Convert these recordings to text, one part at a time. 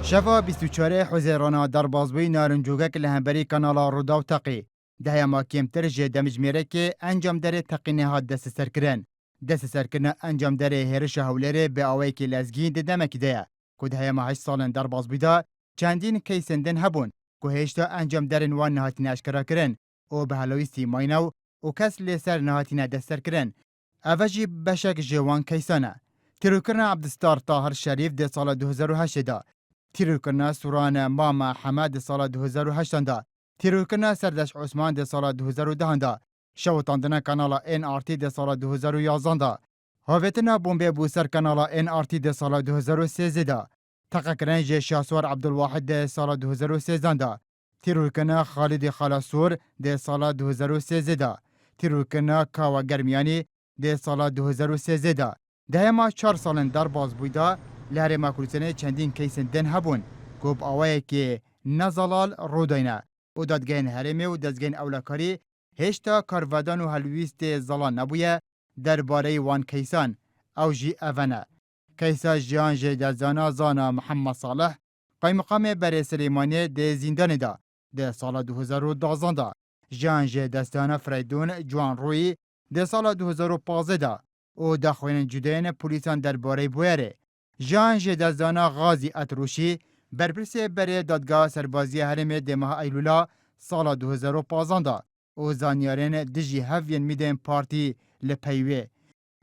شفا 24 حزیرانا در بازبوی نارنجوگک لهمبری کانالا روداو تقی ده ما کمتر جه دمجمیره که انجام داره تقی نهاد دست سر کرن. دست سر کرن انجام داره هرش هولره به آوی که لزگین ده دمک ده. که ده ما 8 سالن در بازبوی دا چندین کیسندن هبون که هشتا انجام دارن وان نهاتین اشکرا کرن او به هلویستی ماینو و کس لیسر نهاتین دست سر کرن. اوجی بشک جوان کیسانه. تیروکرنا عبدالستار طاهر شریف ده سال 2008 دا. تیروکرنا سوران ماما حماد سال 2008 دا. تیروکرنا سردش عثمان ده سال 2010 دا. شوتاندنا کانالا NRT ده سال 2011 دا. هاویتنا بومبه بوسر کانالا NRT ده سال 2013 دا. تقاکرنج شاسوار عبدالواحد ده سال 2013 دا. تیروکرنا خالد خلاصور ده سال 2013 دا. تیروکرنا کاوا گرمیانی ده سال 2013 دا. ده ما 4 سالن در باز بویدا لهر ماکروسنه چندین کیسن دن هبون گوب آوائه که نزالال رودینه او دادگین هرمه و دزگین اولاکاری هشتا کارودان و هلویست زالان نبویه درباره وان کیسان او جی اوانه کیسا جیان جی دزانا زانا محمد صالح قای مقام بر سلیمانی ده زندان دا ده سال 2012 دا جیان جی دستانا فریدون جوان روی ده سال 2015 دا او دخوین جدین پولیسان درباره بویره جان جدازانا غازی اتروشی برپرسی بر دادگاه سربازی حرم ده ماه ایلولا سال 2015 او زانیارین دجی هفین میدن پارتی لپیوه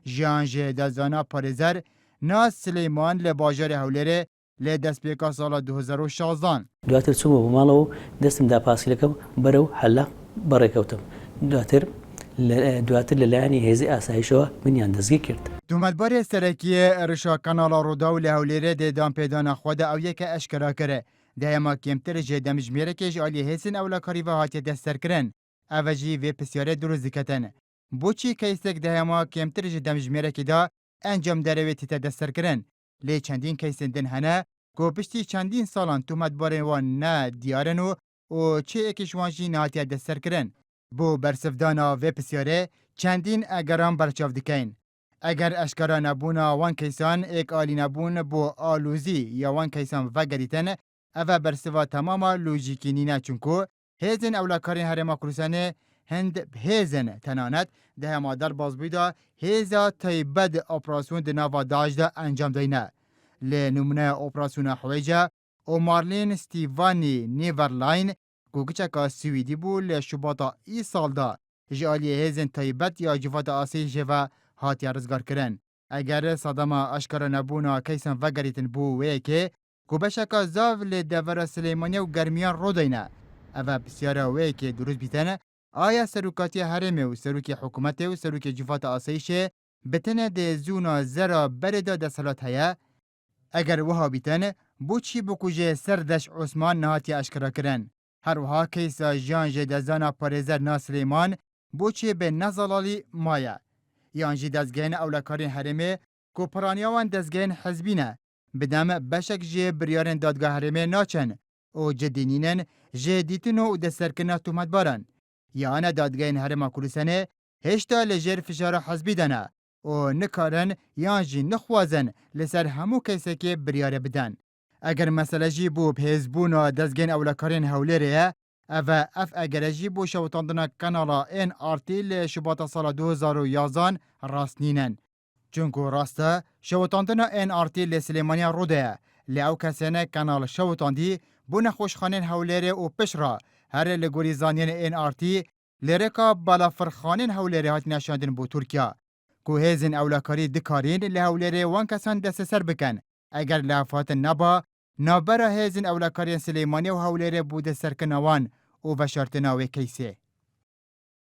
جان جدازانا پارزر ناس سلیمان لباجار هولره لدسپیکا سال 2016 دواتر سومو بمالو دستم دا پاسی لکم برو حلا برکوتم دواتر للانی هزی آسایشو من یاندزگی کرد. تومتباری سرکی ارشا کانالا رودا و لهولیره ده دام پیدان خود او یک اشکرا کره. ده ما کمتر جه دمجمیره که جالی حسن اولاکاری و حاتی دستر کرن. اوجی و پسیاره دروز دکتن. بوچی کیسک ده ما کمتر جه دمجمیره که دا انجام دروی تیتا دستر کرن. لی چندین کیسن دن هنه گو پشتی چندین سالان تومتباری وان نه دیارنو و چه اکشوانجی نهاتی دستر کرن. بو برسفدانا و پسیاره چندین اگرام برچاو دکین. اگر اشکرا نبونا وان کیسان ایک آلی نبون بو آلوزی یا وان کیسان وگریتن اوه برسوا تماما لوجیکی نینه چونکو هیزن اولاکارین هرما کروسانه هند هیزن تنانت ده ما در بازبویدا هیزا تایبد اپراسیون دناوا داج دا انجام دینه. لنمونه اپراسیون حویجه او مارلین ستیوانی نیورلاین گوگچکا سویدی بو لشباتا ای سال دا جالی هیزن تایبد یا جوات آسیجه و هاتی رزگار کرن. اگر صدما اشکر نبونا کیسان وگریتن بو ویکه گوبشکا زاو لدور سلیمانیا و گرمیان رو دینه. اوه بسیارا ویکه دروز بیتن آیا سروکاتی حرمه و سروکی حکومت و سروکی جفات آسایشه بتنه ده زونا زرا بردا دسالات هیا؟ اگر وها بیتن بوچی بکوژه سردش عثمان نهاتی اشکرا کرن. هر وها کیسا جان جدزانا پارزر ناسلیمان بوچی به نزالالی مایه. یانجی دزگین اولاکارین حرمه کو پرانیاوان دزگین حزبینه بدم بشک جه بریارن دادگاه حرمه ناچن او جدینینن جه دیتنو و دسترکنه تومت بارن یعنی دادگین حرمه کلوسنه هشتا لجر فشار حزبی دنه او نکارن یانجی نخوازن لسر همو کیسه که بریاره بدن اگر مسئله جی بو بهزبون دزگین اولاکارین حوله اوه اف اگرجی بو شوتاندنا کانالا NRT لشباط سال 2011 راست نینن. چونکو راسته شوتاندنا NRT لسلیمانیا روده لیاو کسینه کانال شوتاندی بو نخوشخانین حولره و پشرا هر لگوری زانین NRT لرکا بالا فرخانین حولره هات نشاندن بو ترکیا. کو هیزن اولاکاری دکارین لحولره وان کسان دست سر بکن. اگر لافات نبا نابرا هیزن اولاکاری سلیمانی و حولره بود سرکنوان او بشارتنا و کیسه.